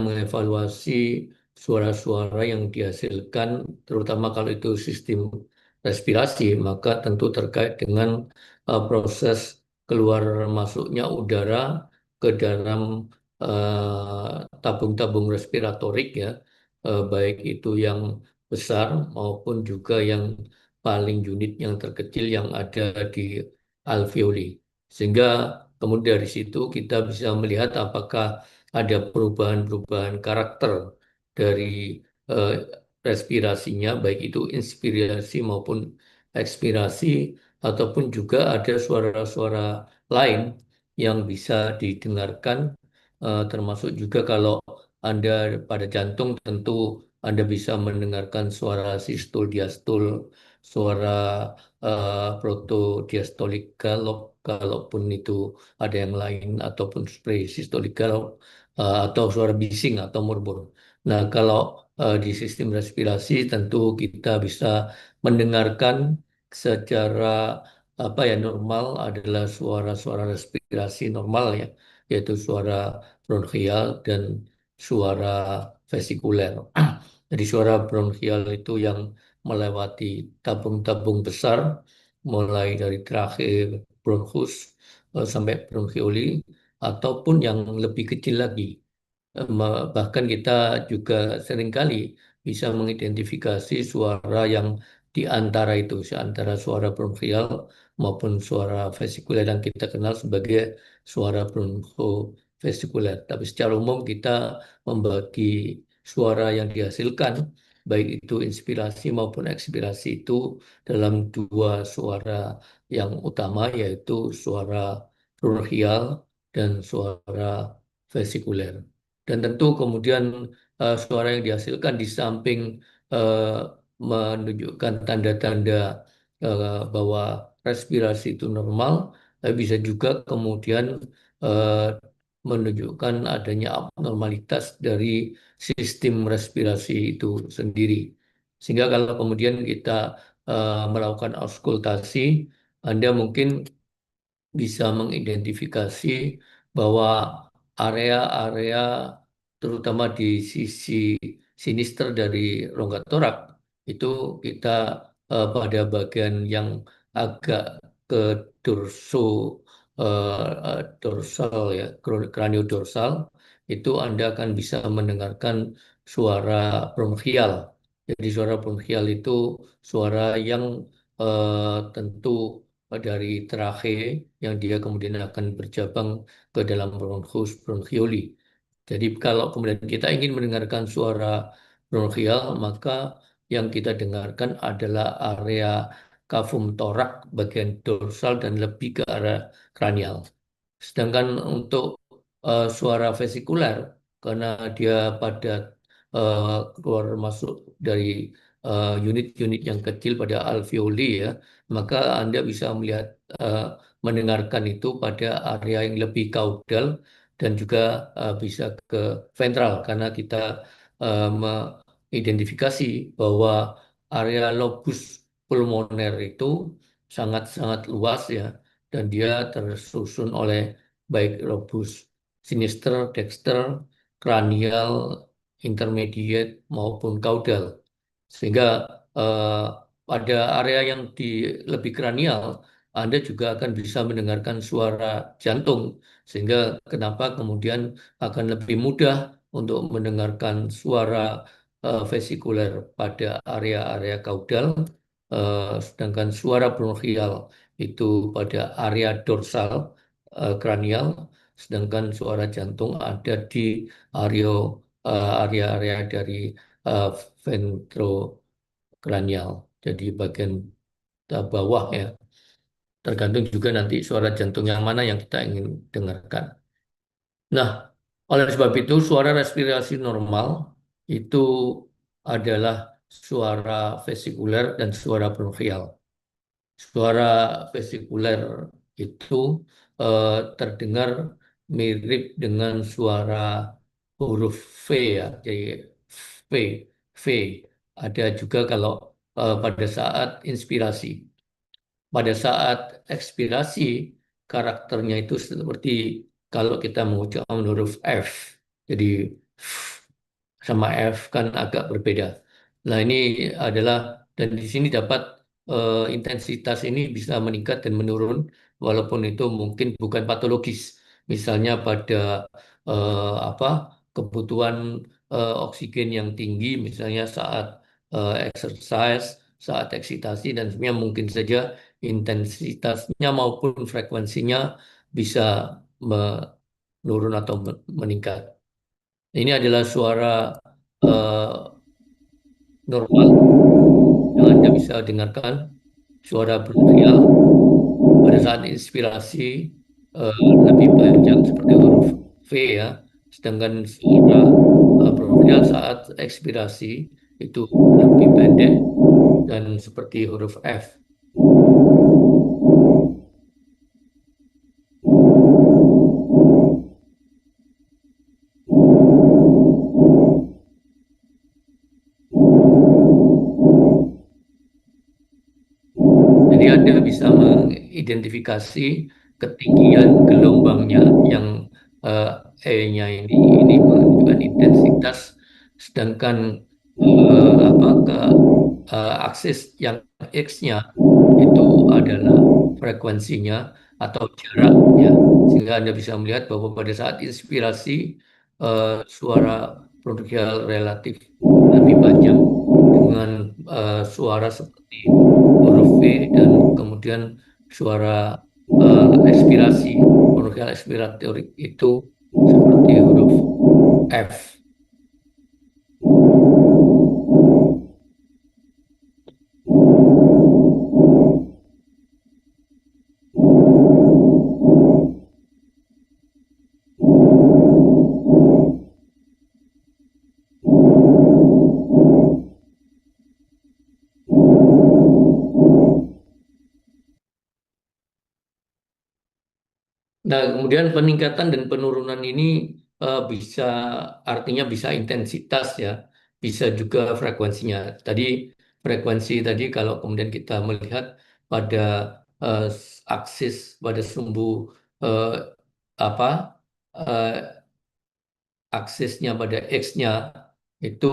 mengevaluasi suara-suara yang dihasilkan, terutama kalau itu sistem respirasi, maka tentu terkait dengan proses keluar masuknya udara ke dalam tabung-tabung respiratorik ya, baik itu yang besar maupun juga yang paling unit yang terkecil yang ada di alveoli. Sehingga kemudian dari situ kita bisa melihat apakah ada perubahan-perubahan karakter dari eh, respirasinya, baik itu inspirasi maupun ekspirasi, ataupun juga ada suara-suara lain yang bisa didengarkan, termasuk juga kalau Anda pada jantung tentu Anda bisa mendengarkan suara sistol, diastol, suara protodiastolik galop, kalaupun itu ada yang lain, ataupun spray sistolik galop, atau suara bising atau murmur. Nah, kalau di sistem respirasi tentu kita bisa mendengarkan secara apa ya normal adalah suara-suara respirasi normal ya, yaitu suara bronchial dan suara vesikuler. Jadi suara bronchial itu yang melewati tabung-tabung besar, mulai dari trachea, bronchus, sampai bronchioli, ataupun yang lebih kecil lagi. Bahkan kita juga seringkali bisa mengidentifikasi suara yang di antara itu, antara suara bronchial maupun suara vesikuler yang kita kenal sebagai suara bronkovesikuler. Tapi secara umum kita membagi suara yang dihasilkan, baik itu inspirasi maupun ekspirasi itu dalam dua suara yang utama, yaitu suara bronchial dan suara vesikuler. Dan tentu kemudian suara yang dihasilkan di samping eh, menunjukkan tanda-tanda bahwa respirasi itu normal, bisa juga kemudian eh, menunjukkan adanya abnormalitas dari sistem respirasi itu sendiri. Sehingga kalau kemudian kita melakukan auskultasi, Anda mungkin bisa mengidentifikasi bahwa area-area terutama di sisi sinister dari rongga torak itu kita pada bagian yang agak ke dorso dorsal ya, kraniodorsal, itu Anda akan bisa mendengarkan suara bronchial. Jadi suara bronchial itu suara yang tentu dari trache yang dia kemudian akan bercabang ke dalam bronchus bronchioli. Jadi kalau kemudian kita ingin mendengarkan suara bronchial, maka yang kita dengarkan adalah area kafum torak bagian dorsal dan lebih ke arah kranial. Sedangkan untuk suara vesikuler, karena dia pada eh, keluar masuk dari unit-unit yang kecil pada alveoli ya, maka Anda bisa melihat eh, mendengarkan itu pada area yang lebih kaudal dan juga bisa ke ventral karena kita mengidentifikasi bahwa area lobus pulmoner itu sangat-sangat luas ya, dan dia tersusun oleh baik lobus sinister, dexter, kranial, intermediate maupun kaudal. Sehingga eh, pada area yang di lebih kranial, Anda juga akan bisa mendengarkan suara jantung. Sehingga kenapa kemudian akan lebih mudah untuk mendengarkan suara vesikuler pada area-area kaudal, sedangkan suara bronchial itu pada area dorsal kranial, sedangkan suara jantung ada di area area-area dari eh, ventrokranial, jadi bagian bawah ya. Tergantung juga nanti suara jantung yang mana yang kita ingin dengarkan. Nah, oleh sebab itu suara respirasi normal itu adalah suara vesikuler dan suara bronchial. Suara vesikuler itu terdengar mirip dengan suara huruf V ya, jadi V, V. Ada juga kalau pada saat inspirasi. Pada saat ekspirasi, karakternya itu seperti kalau kita mengucapkan huruf F. Jadi sama F kan agak berbeda. Nah, ini adalah dan di sini dapat intensitas ini bisa meningkat dan menurun walaupun itu mungkin bukan patologis. Misalnya pada apa kebutuhan oksigen yang tinggi misalnya saat exercise, saat eksitasi dan sebenarnya mungkin saja intensitasnya maupun frekuensinya bisa menurun atau meningkat. Ini adalah suara eh, normal yang Anda bisa dengarkan, suara bronchial pada saat inspirasi eh, lebih panjang seperti huruf V ya, sedangkan suara bronchial saat ekspirasi itu lebih pendek dan seperti huruf F. Jadi Anda bisa mengidentifikasi ketinggian gelombangnya yang eh, E-nya ini menunjukkan intensitas, sedangkan apa ke aksis yang X-nya itu adalah frekuensinya atau jaraknya, sehingga Anda bisa melihat bahwa pada saat inspirasi suara bronchial relatif lebih panjang dengan suara seperti huruf V dan kemudian suara ekspirasi bronchial ekspiratorik itu seperti huruf F. Nah, kemudian peningkatan dan penurunan ini bisa artinya bisa intensitas ya, bisa juga frekuensinya. Tadi frekuensi tadi kalau kemudian kita melihat pada aksis pada sumbu eh, apa eh, aksesnya pada X-nya itu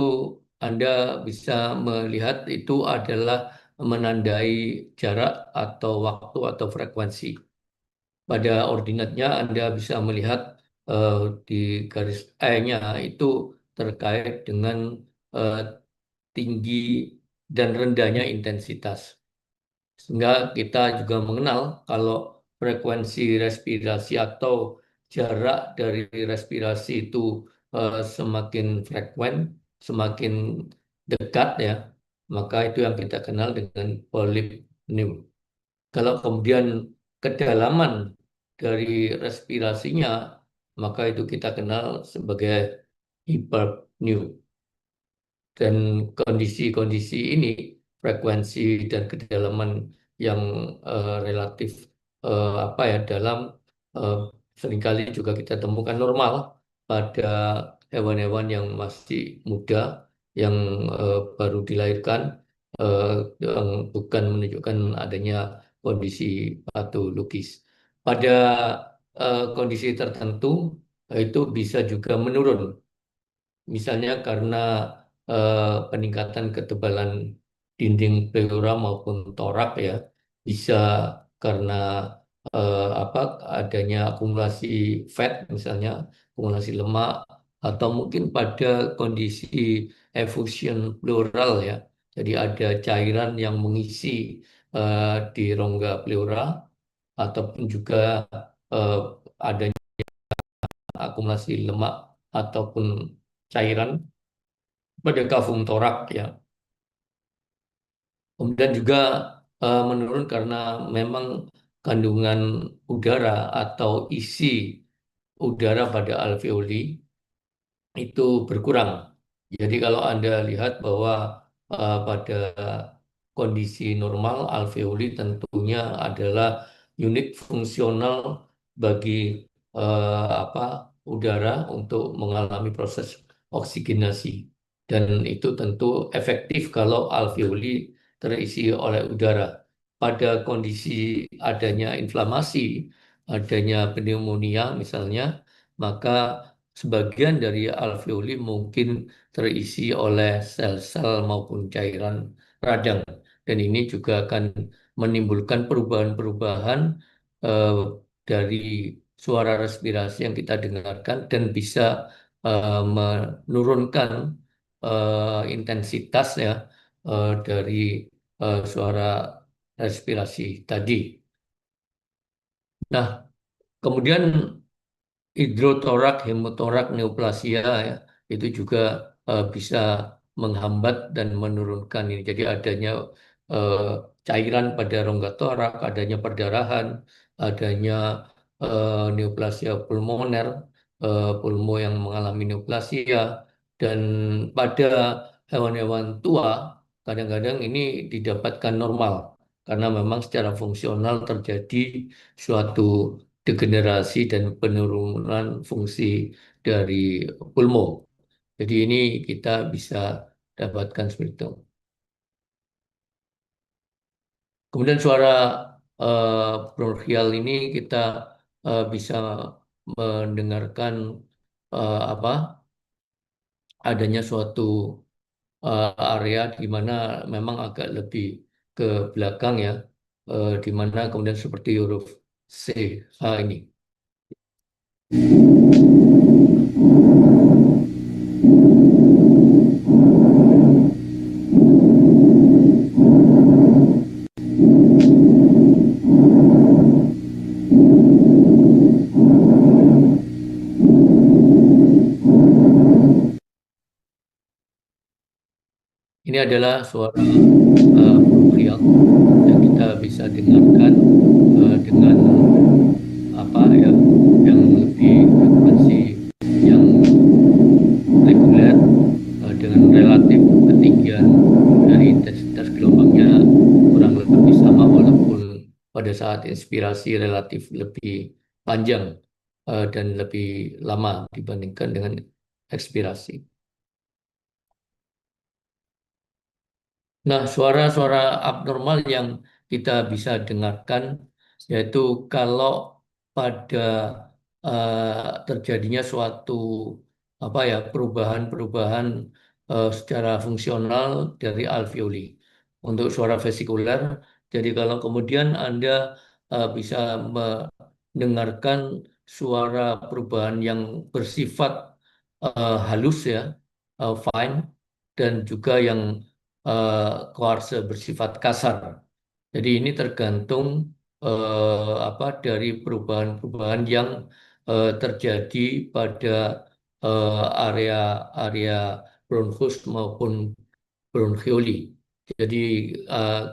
Anda bisa melihat itu adalah menandai jarak atau waktu atau frekuensi. Pada ordinatnya Anda bisa melihat eh, di garis E-nya itu terkait dengan eh, tinggi dan rendahnya intensitas. Sehingga kita juga mengenal kalau frekuensi respirasi atau jarak dari respirasi itu semakin frekuen, semakin dekat ya, maka itu yang kita kenal dengan polip pneu. Kalau kemudian kedalaman dari respirasinya, maka itu kita kenal sebagai hiperpneu. Dan kondisi-kondisi ini, frekuensi dan kedalaman yang relatif apa ya dalam eh, seringkali juga kita temukan normal pada hewan-hewan yang masih muda, yang baru dilahirkan, eh, yang bukan menunjukkan adanya kondisi patologis. Pada kondisi tertentu itu bisa juga menurun. Misalnya karena peningkatan ketebalan dinding pleura maupun torak ya, bisa karena apa adanya akumulasi fat misalnya, akumulasi lemak atau mungkin pada kondisi effusion pleural ya. Jadi ada cairan yang mengisi di rongga pleura ataupun juga eh, adanya akumulasi lemak ataupun cairan pada kafum torak ya. Kemudian juga menurun karena memang kandungan udara atau isi udara pada alveoli itu berkurang. Jadi kalau Anda lihat bahwa pada kondisi normal alveoli tentunya adalah unit fungsional bagi apa udara untuk mengalami proses oksigenasi. Dan itu tentu efektif kalau alveoli terisi oleh udara. Pada kondisi adanya inflamasi, adanya pneumonia misalnya, maka sebagian dari alveoli mungkin terisi oleh sel-sel maupun cairan radang. Dan ini juga akan menimbulkan perubahan-perubahan eh, dari suara respirasi yang kita dengarkan dan bisa menurunkan intensitas ya dari suara respirasi tadi. Nah, kemudian hidrotorak, hemotorak, neoplasia ya, itu juga bisa menghambat dan menurunkan ini. Jadi adanya eh, cairan pada rongga torak, adanya perdarahan, adanya neoplasia pulmoner, pulmo yang mengalami neoplasia, dan pada hewan-hewan tua kadang-kadang ini didapatkan normal karena memang secara fungsional terjadi suatu degenerasi dan penurunan fungsi dari pulmo. Jadi ini kita bisa dapatkan seperti itu. Kemudian suara bronchial ini kita bisa mendengarkan apa adanya suatu area di mana memang agak lebih ke belakang ya, di mana kemudian seperti huruf C, H ini. Ini adalah suara bronchial yang kita bisa dengarkan dengan apa ya yang lebih frekuensi yang reguler dengan relatif ketinggian dari intensitas gelombangnya kurang lebih sama walaupun pada saat inspirasi relatif lebih panjang dan lebih lama dibandingkan dengan ekspirasi. Nah, suara-suara abnormal yang kita bisa dengarkan yaitu kalau pada terjadinya suatu apa ya perubahan-perubahan secara fungsional dari alveoli untuk suara vesikuler. Jadi kalau kemudian Anda bisa mendengarkan suara perubahan yang bersifat halus ya, fine dan juga yang koarse bersifat kasar. Jadi ini tergantung apa dari perubahan-perubahan yang terjadi pada area-area bronchus maupun bronchioli. Jadi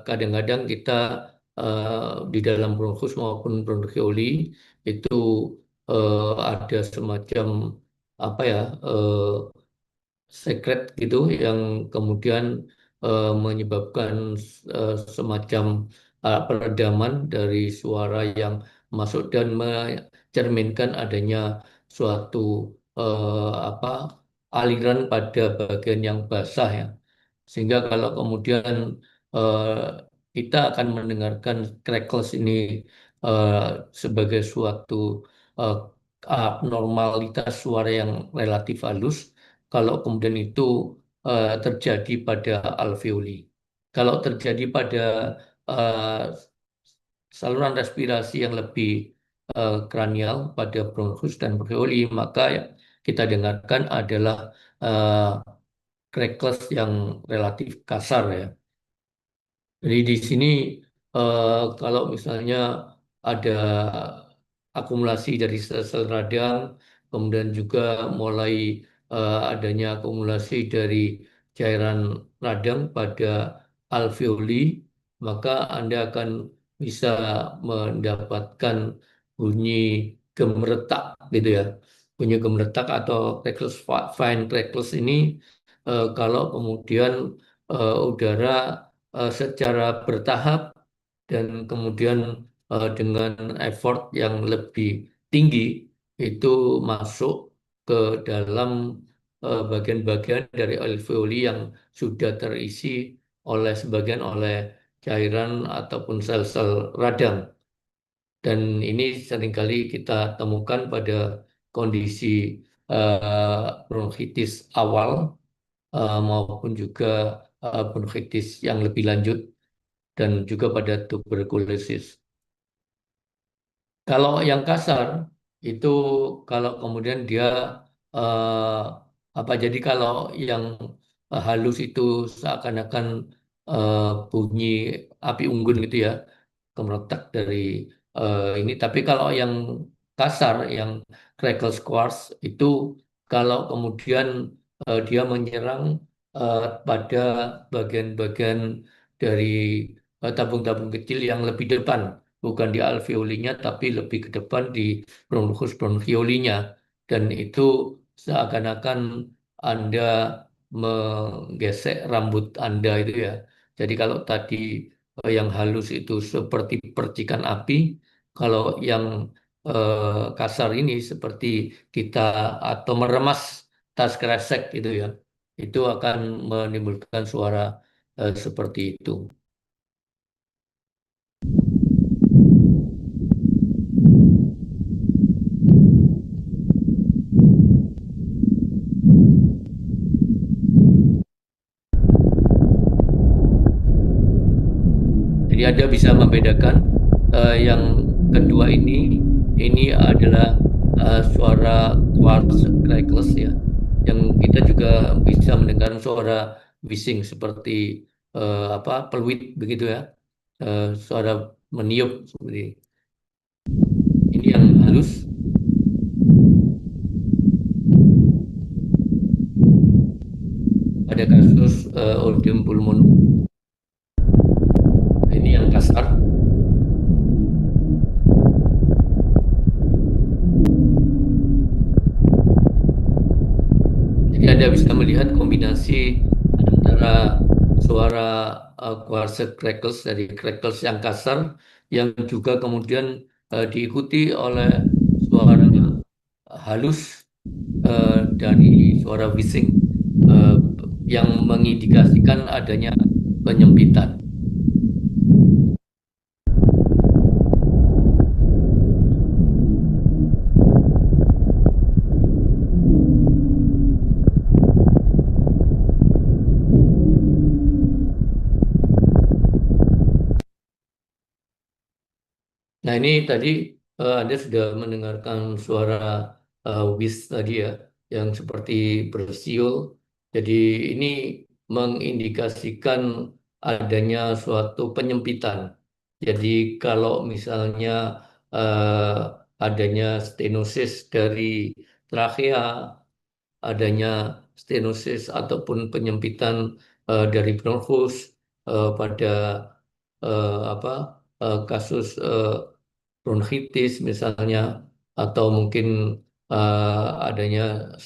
kadang-kadang kita di dalam bronchus maupun bronchioli itu ada semacam apa ya sekret gitu yang kemudian menyebabkan semacam peredaman dari suara yang masuk dan mencerminkan adanya suatu apa aliran pada bagian yang basah ya. Sehingga kalau kemudian eh, kita akan mendengarkan crackles ini eh, sebagai suatu eh, abnormalitas suara yang relatif halus, kalau kemudian itu terjadi pada alveoli. Kalau terjadi pada eh, saluran respirasi yang lebih kranial pada bronchus dan bronchioli, maka yang kita dengarkan adalah eh, crackles yang relatif kasar ya. Jadi di sini kalau misalnya ada akumulasi dari sel-sel radang, kemudian juga mulai adanya akumulasi dari cairan radang pada alveoli, maka Anda akan bisa mendapatkan bunyi gemeretak gitu ya. Bunyi gemeretak atau crackles, fine crackles ini kalau kemudian udara secara bertahap dan kemudian dengan effort yang lebih tinggi itu masuk ke dalam bagian-bagian dari alveoli yang sudah terisi oleh sebagian oleh cairan ataupun sel-sel radang. Dan ini seringkali kita temukan pada kondisi bronkitis awal maupun juga bronkitis yang lebih lanjut dan juga pada tuberkulosis. Kalau yang kasar itu kalau kemudian dia eh, jadi kalau yang halus itu seakan-akan eh, bunyi api unggun gitu ya, gemeretak dari ini. Tapi kalau yang kasar, yang crackle squash itu kalau kemudian dia menyerang pada bagian-bagian dari tabung-tabung kecil yang lebih depan, bukan di alveolinya, tapi lebih ke depan di bronchus bronchiolinya, dan itu seakan-akan Anda menggesek rambut Anda itu ya. Jadi kalau tadi yang halus itu seperti percikan api, kalau yang kasar ini seperti kita atau meremas tas kresek gitu ya, itu akan menimbulkan suara seperti itu. Jadi Anda bisa membedakan yang kedua ini adalah suara quartz crackless ya, yang kita juga bisa mendengar suara bising seperti peluit begitu ya, suara meniup seperti ini yang halus pada kasus Otium pulmonum. Ini yang kasar. Jadi Anda bisa melihat kombinasi antara suara quartz crackles dari crackles yang kasar yang juga kemudian diikuti oleh suara halus dari suara bising eh, yang mengindikasikan adanya penyempitan. Nah, ini tadi Anda sudah mendengarkan suara whiz tadi ya, yang seperti bersiul. Jadi ini mengindikasikan adanya suatu penyempitan. Jadi kalau misalnya adanya stenosis dari trakea, adanya stenosis ataupun penyempitan dari bronkus pada kasus bronkitis misalnya, atau mungkin adanya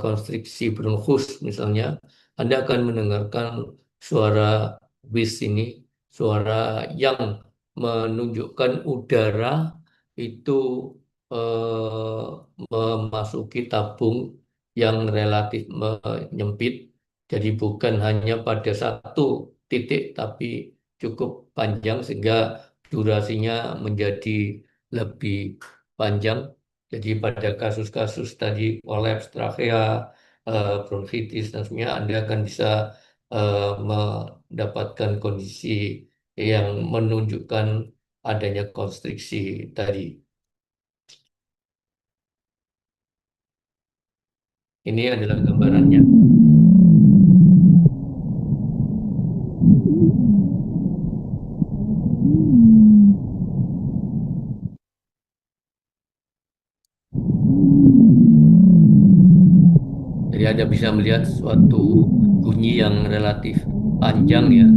konstriksi bronkus misalnya, Anda akan mendengarkan suara whiz ini, suara yang menunjukkan udara itu eh, memasuki tabung yang relatif menyempit. Jadi bukan hanya pada satu titik, tapi cukup panjang sehingga durasinya menjadi lebih panjang. Jadi pada kasus-kasus tadi kolaps trakea, bronkitis dan semuanya, Anda akan bisa mendapatkan kondisi yang menunjukkan adanya konstriksi tadi. Ini adalah gambarannya. Jadi Anda bisa melihat suatu bunyi yang relatif panjang ya,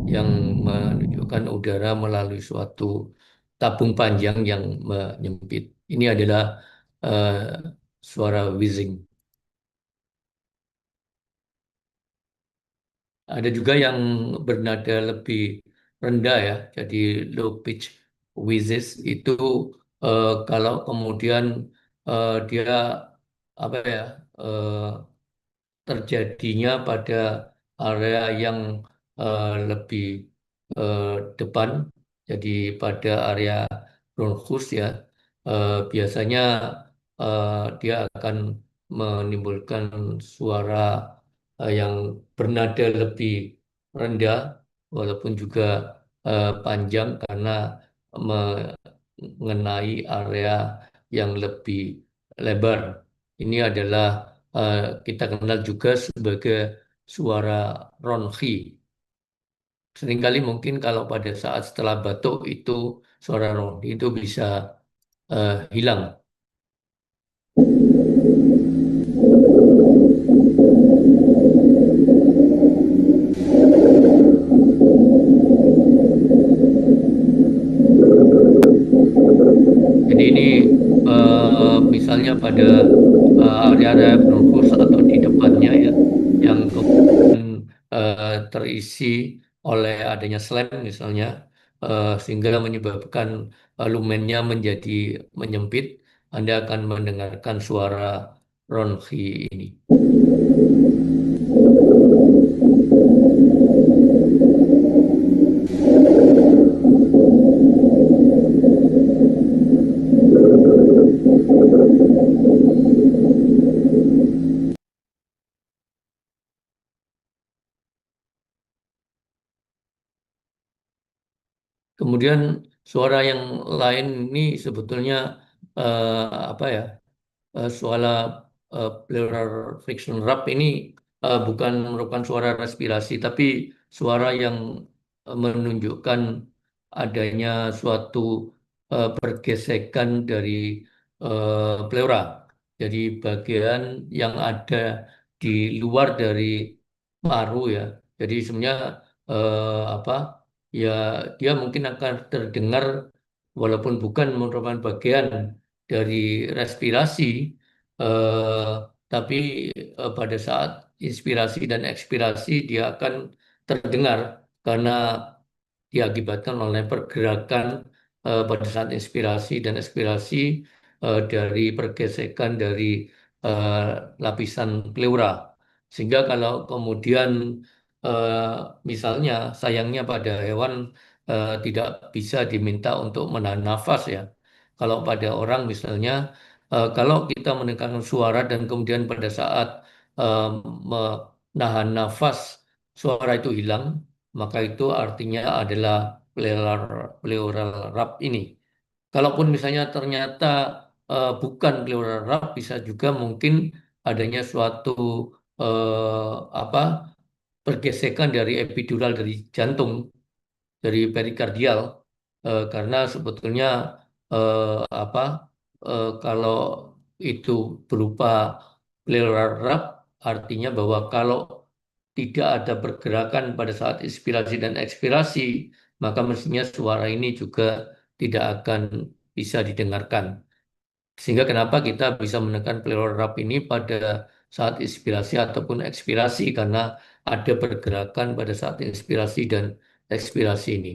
yang menunjukkan udara melalui suatu tabung panjang yang menyempit. Ini adalah eh, suara whizzing. Ada juga yang bernada lebih rendah ya, jadi low pitch whizzes itu kalau kemudian dia apa ya eh, terjadinya pada area yang lebih eh, depan, jadi pada area bronchus ya, biasanya dia akan menimbulkan suara yang bernada lebih rendah, walaupun juga panjang karena mengenai area yang lebih lebar. Ini adalah kita kenal juga sebagai suara ronchi. Seringkali mungkin kalau pada saat setelah batuk itu suara ronchi itu bisa hilang. Jadi ini misalnya pada area-area bronkus atau di depannya ya, yang kemudian terisi oleh adanya slam misalnya, sehingga menyebabkan lumennya menjadi menyempit, Anda akan mendengarkan suara ronchi ini. Kemudian suara yang lain ini sebetulnya eh, apa ya? Suara pleural friction rap ini bukan merupakan suara respirasi, tapi suara yang menunjukkan adanya suatu pergesekan dari pleura. Jadi bagian yang ada di luar dari paru ya. Jadi sebenarnya apa ya, dia mungkin akan terdengar walaupun bukan merupakan bagian dari respirasi, eh, tapi pada saat inspirasi dan ekspirasi dia akan terdengar karena diakibatkan oleh pergerakan pada saat inspirasi dan ekspirasi dari pergesekan dari eh, lapisan pleura. Sehingga kalau kemudian eh, misalnya sayangnya pada hewan tidak bisa diminta untuk menahan nafas ya. Kalau pada orang misalnya, kalau kita mendengarkan suara dan kemudian pada saat eh, menahan nafas suara itu hilang, maka itu artinya adalah pleural, pleural rap ini. Kalaupun misalnya ternyata bukan pleural rap, bisa juga mungkin adanya suatu apa pergesekan dari epidural dari jantung, dari perikardial, karena sebetulnya apa kalau itu berupa pleural rap, artinya bahwa kalau tidak ada pergerakan pada saat inspirasi dan ekspirasi, maka mestinya suara ini juga tidak akan bisa didengarkan. Sehingga kenapa kita bisa menekan pleural rap ini pada saat inspirasi ataupun ekspirasi, karena ada pergerakan pada saat inspirasi dan ekspirasi ini.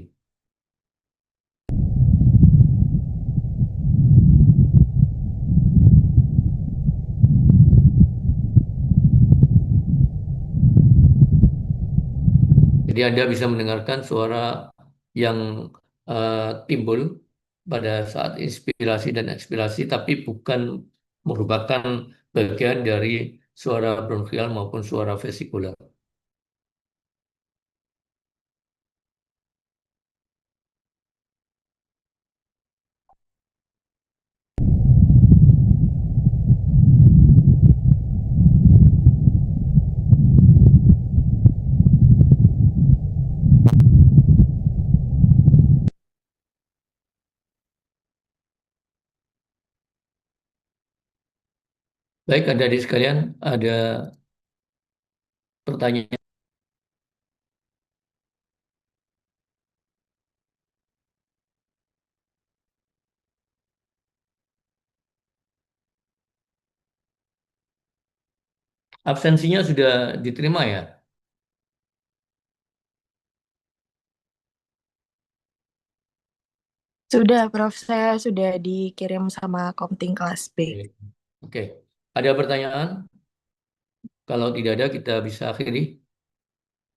Jadi Anda bisa mendengarkan suara yang eh, timbul pada saat inspirasi dan ekspirasi, tapi bukan merupakan bagian dari suara bronchial maupun suara vesikular. Baik, adik-adik sekalian, ada pertanyaan? Absensinya sudah diterima ya? Sudah, Prof. Saya sudah dikirim sama Komting kelas B. Oke. Oke. Ada pertanyaan? Kalau tidak ada, kita bisa akhiri.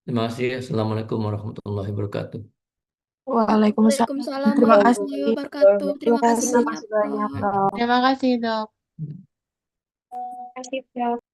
Terima kasih. Assalamualaikum warahmatullahi wabarakatuh. Waalaikumsalam. Waalaikumsalam Terima kasih. warahmatullahi wabarakatuh. Terima Terima kasih kasih. banyak, Banyak, Prof. Prof. Terima kasih, Dok. Terima kasih, Prof.